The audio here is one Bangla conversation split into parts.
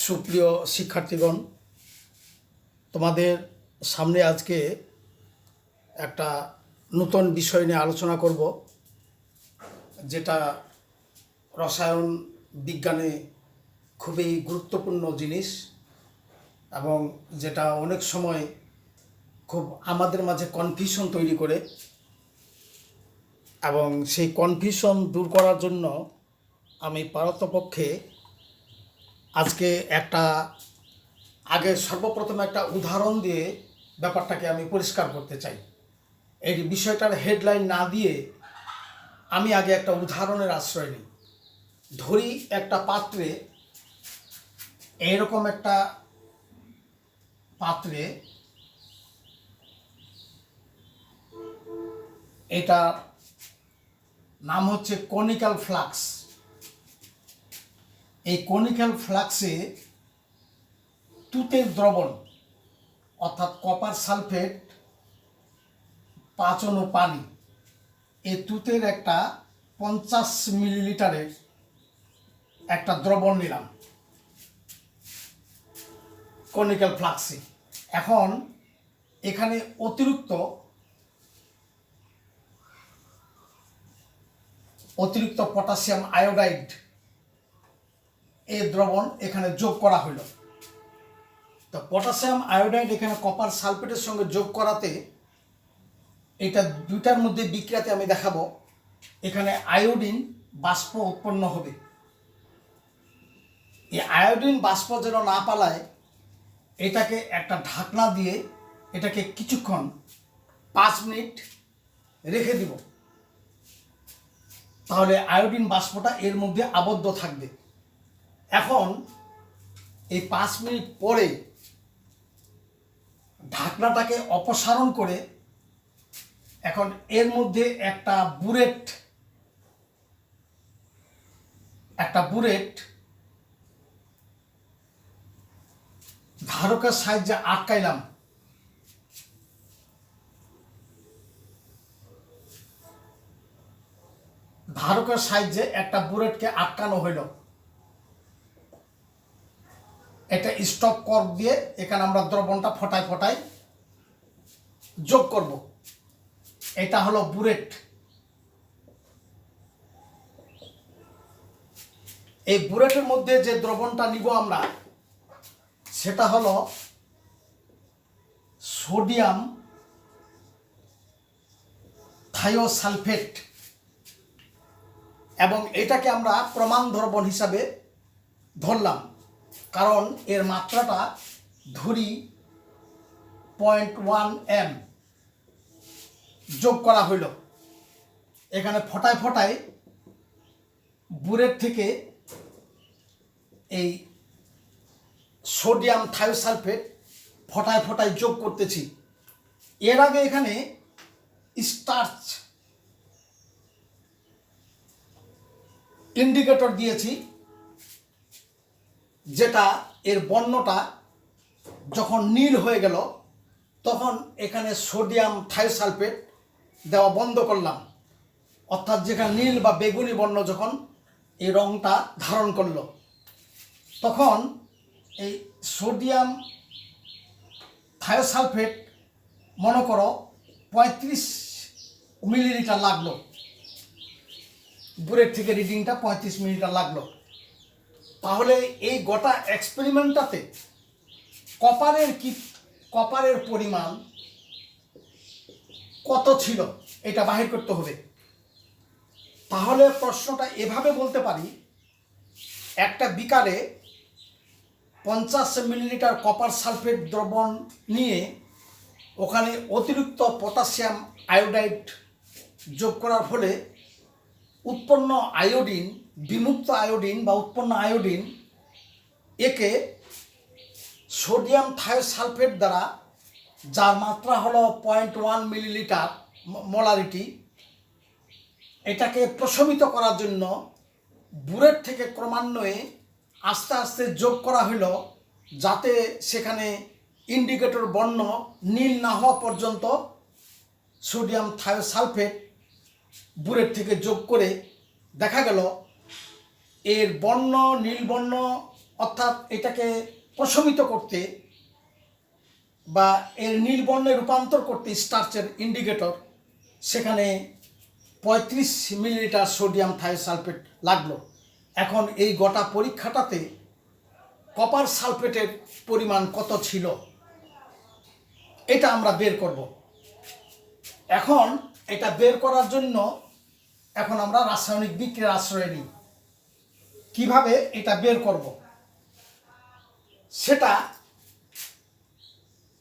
সুপ্রিয় শিক্ষার্থীগণ, তোমাদের সামনে আজকে একটা নতুন বিষয় নিয়ে আলোচনা করব, যেটা রসায়ন বিজ্ঞানে খুবই গুরুত্বপূর্ণ জিনিস এবং যেটা অনেক সময় খুব আমাদের মাঝে কনফিউশন তৈরি করে। এবং সেই কনফিউশন দূর করার জন্য আমি পারতপক্ষে আজকে সর্বপ্রথম একটা উদাহরণ দিয়ে ব্যাপারটাকে আমি পরিষ্কার করতে চাই। এই বিষয়টার হেডলাইন না দিয়ে আমি আগে একটা উদাহরণের আশ্রয় নিই। ধরি একটা পাত্রে, এরকম একটা পাত্রে এটা নাম হচ্ছে কনিক্যাল ফ্লাক্স। এই কনিক্যাল ফ্লাক্সে তুতের দ্রবণ অর্থাৎ কপার সালফেট 5 অণু পানি, এই তুতের একটা 50 মিলিলিটারের একটা দ্রবণ নিলাম কনিক্যাল ফ্লাক্সে। এখন এখানে অতিরিক্ত পটাশিয়াম আয়োডাইড এই দ্রবণ এখানে যোগ করা হলো। তো পটাশিয়াম আয়োডাইড এখানে কপার সালফেটের সঙ্গে যোগ করাতে এটা দুটার মধ্যে বিক্রিয়াতে আমি দেখাবো, এখানে আয়োডিন বাষ্প উৎপন্ন হবে। এই আয়োডিন বাষ্প যেন না পালায়, এটাকে একটা ঢাকনা দিয়ে এটাকে কিছুক্ষণ 5 মিনিট রেখে দিব, তাহলে আয়োডিন বাষ্পটা এর মধ্যে আবদ্ধ থাকবে। এখন এই 5 মিনিট পরে ঢাকনাটাকে অপসারণ করে এখন এর মধ্যে একটা বুরেট ধারকের সাহায্যে আটকাইলাম। ধারকের সাহায্যে একটা বুরেটকে আটকানো হইল। এটা স্টপ কর্ক দিয়ে এখানে আমরা দ্রবণটা ফোটায় যোগ করব। এটা হলো বুরেট। এই বুরেটের মধ্যে যে দ্রবণটা নিব আমরা, সেটা হলো সোডিয়াম থায়োসালফেট, এবং এটাকে আমরা প্রমাণ দ্রবণ হিসাবে ধরলাম, কারণ এর মাত্রাটা ধরি 0.1 m যোগ করা হইল। এখানে ফোটায় বুরেট থেকে এই সোডিয়াম থায়োসালফেট ফোটায় যোগ করতেছি। এর আগে এখানে স্টার্চ ইন্ডিকেটর দিয়েছি, যেটা এর বর্ণটা যখন নীল হয়ে গেল তখন এখানে সোডিয়াম থায়োসালফেট দেওয়া বন্ধ করলাম, অর্থাৎ যেখানে নীল বা বেগুনি বর্ণ যখন এই রংটা ধারণ করলো, তখন এই সোডিয়াম থায়োসালফেট মনে করো 35 মিলিলিটার লাগলো, বুরেট থেকে রিডিংটা 35 মিলিলিটার লাগলো। তাহলে এই গোটা এক্সপেরিমেন্টটাতে কপারের পরিমাণ কত ছিল এটা বাহির করতে হবে। তাহলে প্রশ্নটা এভাবে বলতে পারি, একটা বিকারে 50 মিলিলিটার কপার সালফেট দ্রবণ নিয়ে ওখানে অতিরিক্ত পটাশিয়াম আয়োডাইড যোগ করার ফলে উৎপন্ন আয়োডিন, বিমুক্ত আয়োডিন বা উৎপন্ন আয়োডিন, একে সোডিয়াম থায়োসালফেট দ্বারা, যার মাত্রা হলো 0.1 মিলিলিটার মোলারিটি, এটাকে প্রশমিত করার জন্য বুরেট থেকে ক্রমান্বয়ে আস্তে আস্তে যোগ করা হলো, যাতে সেখানে ইন্ডিকেটর বর্ণ নীল না হওয়া পর্যন্ত সোডিয়াম থায়োসালফেট বুরেট থেকে যোগ করে দেখা গেল এর বর্ণ নীল বর্ণ অর্থাৎ এটাকে প্রশমিত করতে বা এর নীল বর্ণে রূপান্তর করতে স্টার্চের ইন্ডিকেটর, সেখানে 35 মিলিলিটার সোডিয়াম থায়োসালফেট লাগলো। এখন এই গোটা পরীক্ষাটাতে কপার সালফেটের পরিমাণ কত ছিল এটা আমরা বের করব। এখন এটা বের করার জন্য এখন আমরা রাসায়নিক বিক্রিয়ার আশ্রয় নিই। কিভাবে এটা বের করব সেটা,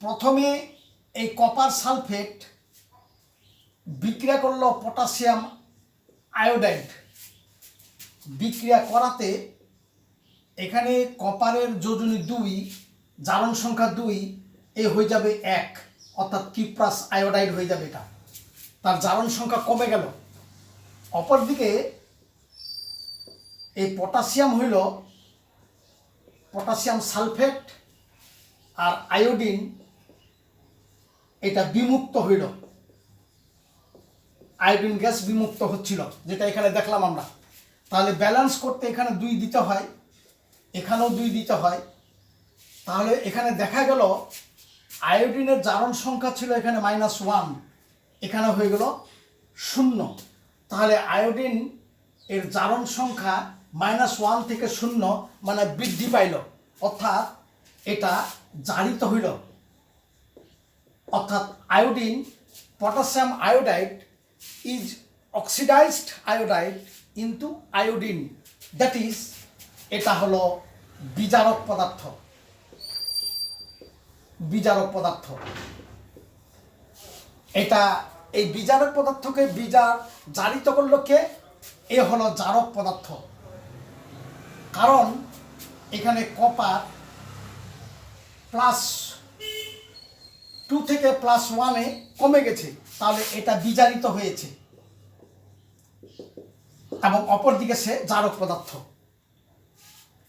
প্রথমে এই কপার সালফেট বিক্রিয়া করলো পটাশিয়াম আয়োডাইড। বিক্রিয়া করাতে এখানে কপারের যোজনী 2, জারণ সংখ্যা 2, এ হয়ে যাবে 1, অর্থাৎ কিপ্রাস আয়োডাইড হয়ে যাবে। এটা তার জারণ সংখ্যা কমে গেল। অপরদিকে এই পটাশিয়াম হইল পটাশিয়াম সালফেট আর আয়োডিন, এটা বিমুক্ত হইল, আয়োডিন গ্যাস বিমুক্ত হচ্ছিল, যেটা এখানে দেখলাম আমরা। তাহলে ব্যালেন্স করতে এখানে 2 দিতে হয়, এখানেও 2 দিতে হয়। তাহলে এখানে দেখা গেল আয়োডিনের জারণ সংখ্যা ছিল এখানে -1, এখানে হয়ে গেল 0। তাহলে আয়োডিন এর জারণ সংখ্যা -1 থেকে 0 মানে বৃদ্ধি পাইল, অর্থাৎ এটা জারিত হইল। অর্থাৎ iodine, potassium iodide is oxidised iodide into iodine, that is, এটা হলো বিজারক পদার্থ। বিজারক পদার্থ এটা, এই বিজারক পদার্থকে জারিত করলো কে? এ হলো জারক পদার্থ। কারণ এখানে কপার +2 থেকে +1-এ কমে গেছে, তাহলে এটা বিজারিত হয়েছে এবং অপরদিকে সে জারক পদার্থ।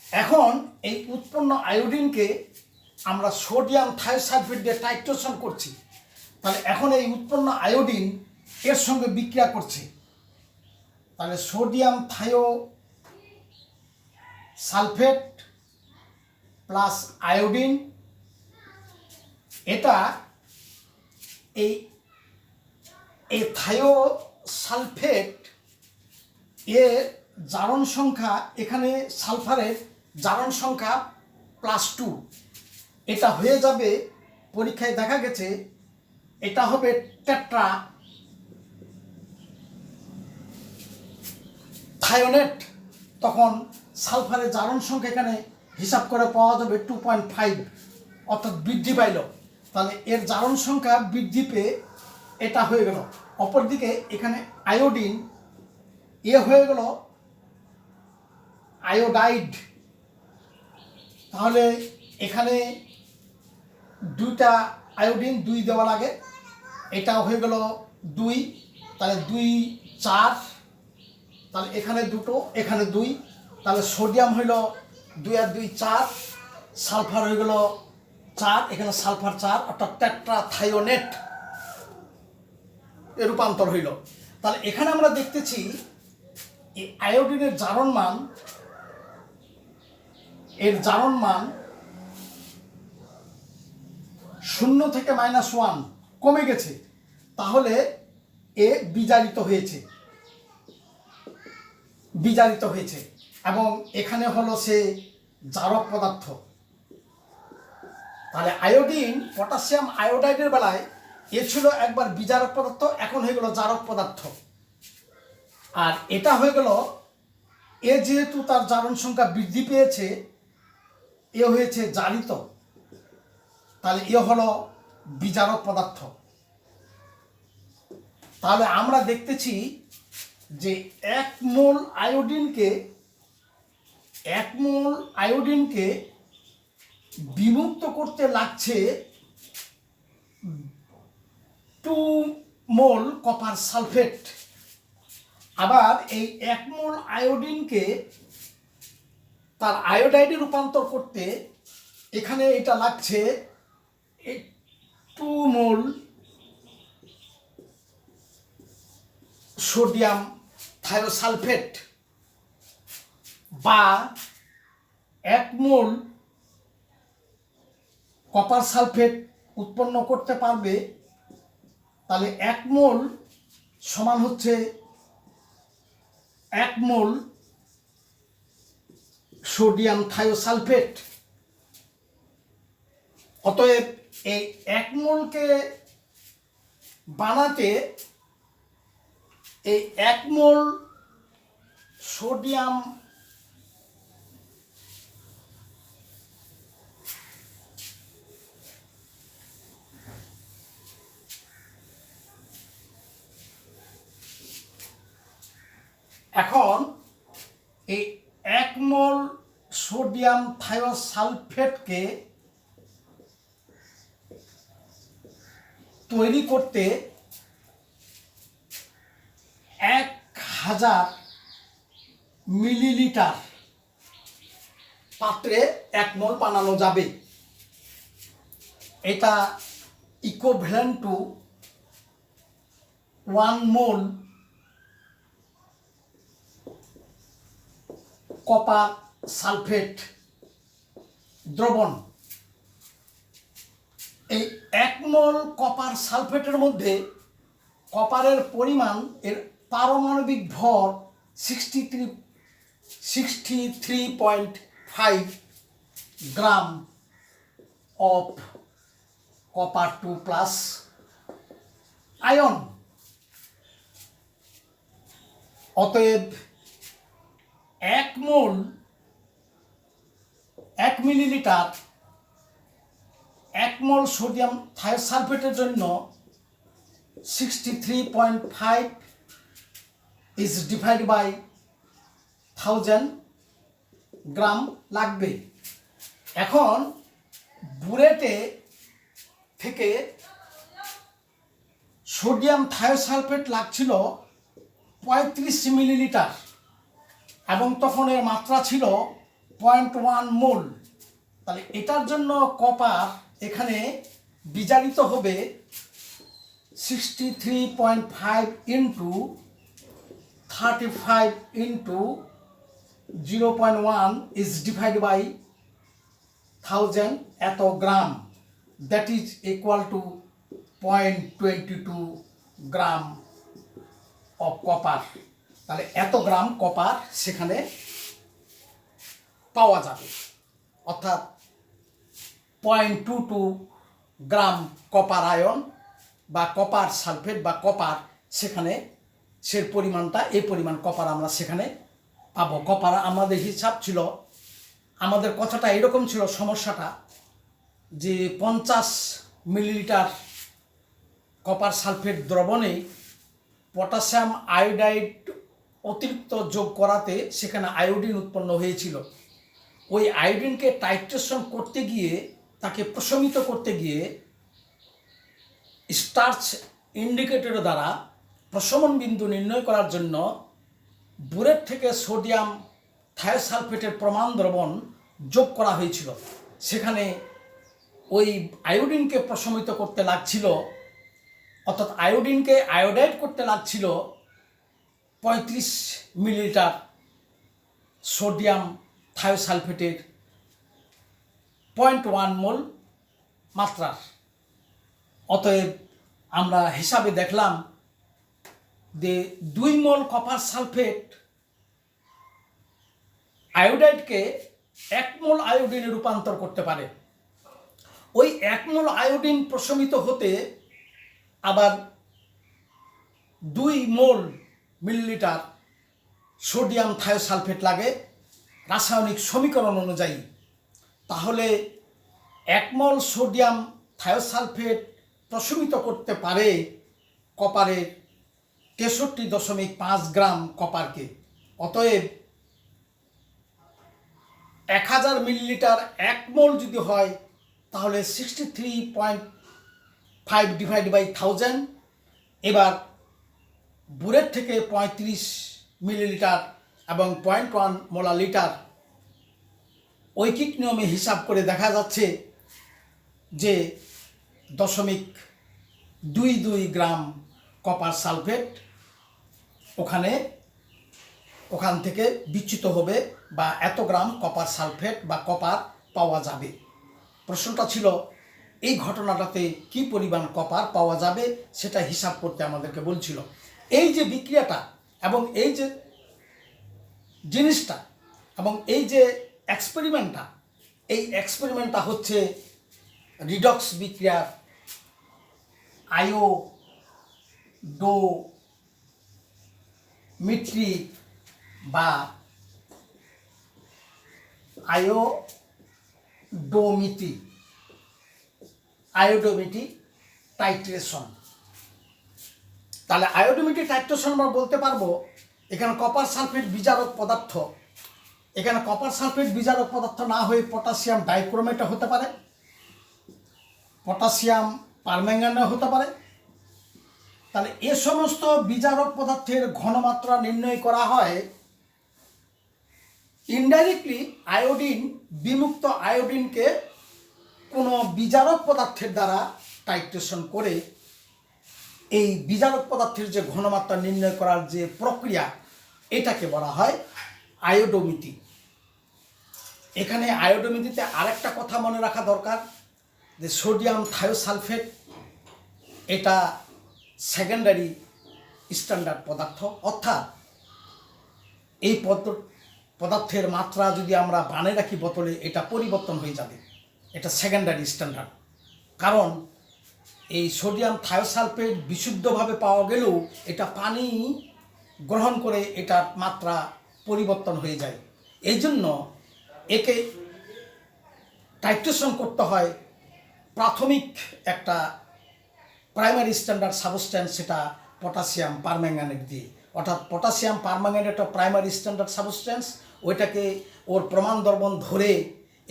এখন এই উৎপন্ন আয়োডিনকে আমরা সোডিয়াম থায়োসালফেট দিয়ে টাইট্রেশন করছি। তাহলে এখন এই উৎপন্ন আয়োডিন এর সঙ্গে বিক্রিয়া করছে। তাহলে সোডিয়াম থায়োসালফেট প্লাস আয়োডিন, এটা এই থায়োসালফেট এর জারণ সংখ্যা, এখানে সালফারের জারণ সংখ্যা +2, এটা হয়ে যাবে, পরীক্ষায় দেখা গেছে এটা হবে টেট্রা থায়োনেট। তখন সালফারের জারণ সংখ্যা এখানে হিসাব করে পাওয়া যাবে 2.5, অর্থাৎ বৃদ্ধি পাইল। তাহলে এর জারণ সংখ্যা বৃদ্ধি পেয়ে এটা হয়ে গেল। অপরদিকে এখানে আয়োডিন, এ হয়ে গেল আয়োডাইড। তাহলে এখানে 2টা আয়োডিন 2 দেওয়া লাগে, এটাও হয়ে গেল 2, তাহলে 2 4, তাহলে এখানে 2, এখানে 2, তাহলে সোডিয়াম হইল 2 আর 2 4, সালফার হয়ে গেল 4, এখানে সালফার 4, অর্থাৎ টেট্রা থায়োনেট এর রূপান্তর হইল। তাহলে এখানে আমরা দেখতেছি এই আয়োডিনের জারণ মান, এর জারণ মান 0 থেকে -1 কমে গেছে, তাহলে এ বিজারিত হয়েছে এবং এখানে হলো সে জারক পদার্থ। তাহলে আয়োডিন পটাশিয়াম আয়োডাইডের বেলায় এ ছিল একবার বিজারক পদার্থ, এখন হয়ে গেল জারক পদার্থ। আর এটা হয়ে গেল, এ যেহেতু তার জারণ সংখ্যা বৃদ্ধি পেয়েছে, এ হয়েছে জারিত, তাহলে এ হলো বিজারক পদার্থ। তাহলে আমরা দেখতেছি যে 1 মোল আয়োডিনকে বিমুক্ত করতে লাগছে 2 মোল কপার সালফেট। আবার এই 1 মোল আয়োডিনকে তার আয়োডাইডে রূপান্তর করতে এখানে এটা লাগছে 2 মোল সোডিয়াম থায়োসালফেট বা 1 মোল কপার সালফেট উৎপন্ন করতে পারবে, তাহলে 1 মোল সমান হচ্ছে 1 মোল সোডিয়াম থায়োসালফেট। অতএব এই 1 মোলকে বানাতে এই 1 মোল সোডিয়াম এখন এই 1 মোল সোডিয়াম থায়োসালফেটকে তৈরি করতে 1000 মিলিলিটার পাত্রে 1 মোল বানানো যাবে। এটা equivalent to 1 mole copper sulphate দ্রবণ। এই 1 মোল কপার সালফেটের মধ্যে কপারের পরিমাণ, এর পারমাণবিক ভর 63.5 গ্রাম অফ কপার 2+ আয়ন। অতএব 1 মোল 1 মিলিলিটার 1 মোল সোডিয়াম থায়োসালফেটের জন্য 63.5 ইজ ডিভাইড বাই 1000 গ্রাম লাগবে। এখন বুরেটে থেকে সোডিয়াম থায়োসালফেট লাগছিল 35 মিলিলিটার এবং তখন এর মাত্রা ছিল 0.1 মোল। তাহলে এটার জন্য কপার এখানে বিজারিত হবে 63.5 into 35 into 0.1 is divide by 1000 এত gram, that is equal to 0.22 gram of copper. তাহলে এত গ্রাম কপার সেখানে পাওয়া যাবে, অর্থাৎ 0.22 গ্রাম কপার আয়ন বা কপার সালফেট বা কপার, সেখানে সে পরিমাণটা, এই পরিমাণ কপার আমরা সেখানে পাবো। কপার আমাদের হিসাব ছিল, আমাদের কথাটা এরকম ছিল, সমস্যাটা যে 50 মিলিলিটার কপার সালফেট দ্রবণে পটাশিয়াম আয়োডাইড অতিরিক্ত যোগ করাতে সেখানে আয়োডিন উৎপন্ন হয়েছিল। ওই আয়োডিনকে টাইট্রেশন করতে গিয়ে, তাকে প্রশমিত করতে গিয়ে স্টার্চ ইন্ডিকেটর দ্বারা প্রশমন বিন্দু নির্ণয় করার জন্য বুরেট থেকে সোডিয়াম থায়োসালফেটের প্রমাণ দ্রবণ যোগ করা হয়েছিল। সেখানে ওই আয়োডিনকে প্রশমিত করতে লাগছিল, অর্থাৎ আয়োডিনকে আয়োডাইড করতে লাগছিল 35 মিলিলিটার সোডিয়াম থায়োসালফেটের 0.1 মোল মাত্রার। অতএব আমরা হিসাবে দেখলাম যে 2 মোল কপার সালফেট আয়োডাইডকে 1 মোল আয়োডিনে রূপান্তর করতে পারে। ওই 1 মোল আয়োডিন প্রশমিত হতে আবার 2 মোল মিলিলিটার সোডিয়াম থায়োসালফেট লাগে রাসায়নিক সমীকরণ অনুযায়ী। তাহলে 1 মোল সোডিয়াম থায়োসালফেট প্রশমিত করতে পারে কপারের 63.5 গ্রাম কপারকে। অতএব 1000 মিলিলিটার 1 মোল যদি হয় তাহলে 63.5 ডিভাইড বাই 1000। এবার বুরেট থেকে 35 মিলিলিটার এবং 0.1 মোলালিটার ঐকিক নিয়মে হিসাব করে দেখা যাচ্ছে যে 0.22 গ্রাম কপার সালফেট ওখানে ওখান থেকে বিচ্যুত হবে বা এত গ্রাম কপার সালফেট বা কপার পাওয়া যাবে। প্রশ্নটা ছিল এই ঘটনাটাতে কি পরিমাণ কপার পাওয়া যাবে সেটা হিসাব করতে আমাদেরকে বলছিল। এই যে বিক্রিয়াটা এবং এই যে জিনিসটা এবং এই যে এক্সপেরিমেন্টটা হচ্ছে রিডক্স বিক্রিয়ার আয়োডোমেট্রি বা আয়োডোমেট্রি টাইট্রেশন। তাহলে আয়োডোমেট্রি টাইট্রেশন আমরা বলতে পারবো এখানে কপার সালফেট বিজারক পদার্থ, এখানে কপার সালফেট বিজারক পদার্থ না হয়ে পটাশিয়াম ডাইক্রোমেটও হতে পারে, পটাশিয়াম পারম্যাঙ্গানেট হতে পারে। তাহলে এ সমস্ত বিজারক পদার্থের ঘনমাত্রা নির্ণয় করা হয় ইনডাইরেক্টলি আয়োডিন বিমুক্ত আয়োডিনকে কোনো বিজারক পদার্থের দ্বারা টাইট্রেশন করে এই বিজারক পদার্থের যে ঘনমাত্রা নির্ণয় করার যে প্রক্রিয়া এটাকে বলা হয় আয়োডোমেট্রি। এখানে আয়োডোমেট্রিতে আরেকটা কথা মনে রাখা দরকার যে সোডিয়াম থায়োসালফেট এটা সেকেন্ডারি স্ট্যান্ডার্ড পদার্থ, অর্থাৎ এই পদার্থের মাত্রা যদি আমরা বানিয়ে রাখি বোতলে এটা পরিবর্তন হয়ে যাবে, এটা সেকেন্ডারি স্ট্যান্ডার্ড। কারণ এই সোডিয়াম থায়োসালফেট বিশুদ্ধভাবে পাওয়া গেলেও এটা পানি গ্রহণ করে এটার মাত্রা পরিবর্তন হয়ে যায়। এই জন্য একে টাইট্রেশন করতে হয় প্রাথমিক একটা প্রাইমারি স্ট্যান্ডার্ড সাবস্ট্যান্স, সেটা পটাশিয়াম পারম্যাঙ্গানেট দিয়ে। অর্থাৎ পটাশিয়াম পারম্যাঙ্গানেট একটা প্রাইমারি স্ট্যান্ডার্ড সাবস্ট্যান্স, ওইটাকে ওর প্রমাণ দ্রবণ ধরে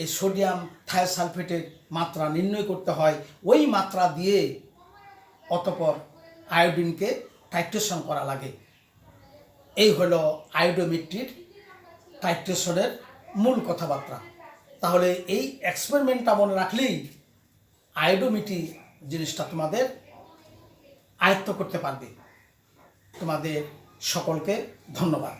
এই সোডিয়াম থায়োসালফেটের মাত্রা নির্ণয় করতে হয়, ওই মাত্রা দিয়ে অতঃপর আয়োডিনকে টাইট্রেশন করা লাগে। এই হলো আয়োডোমেট্রির টাইট্রেশনের মূল কথাবার্তা। তাহলে এই এক্সপেরিমেন্টটা মনে রাখলেই আয়োডোমেট্রি জিনিসটা তোমাদের আয়ত্ত করতে পারবে। তোমাদের সকলকে ধন্যবাদ।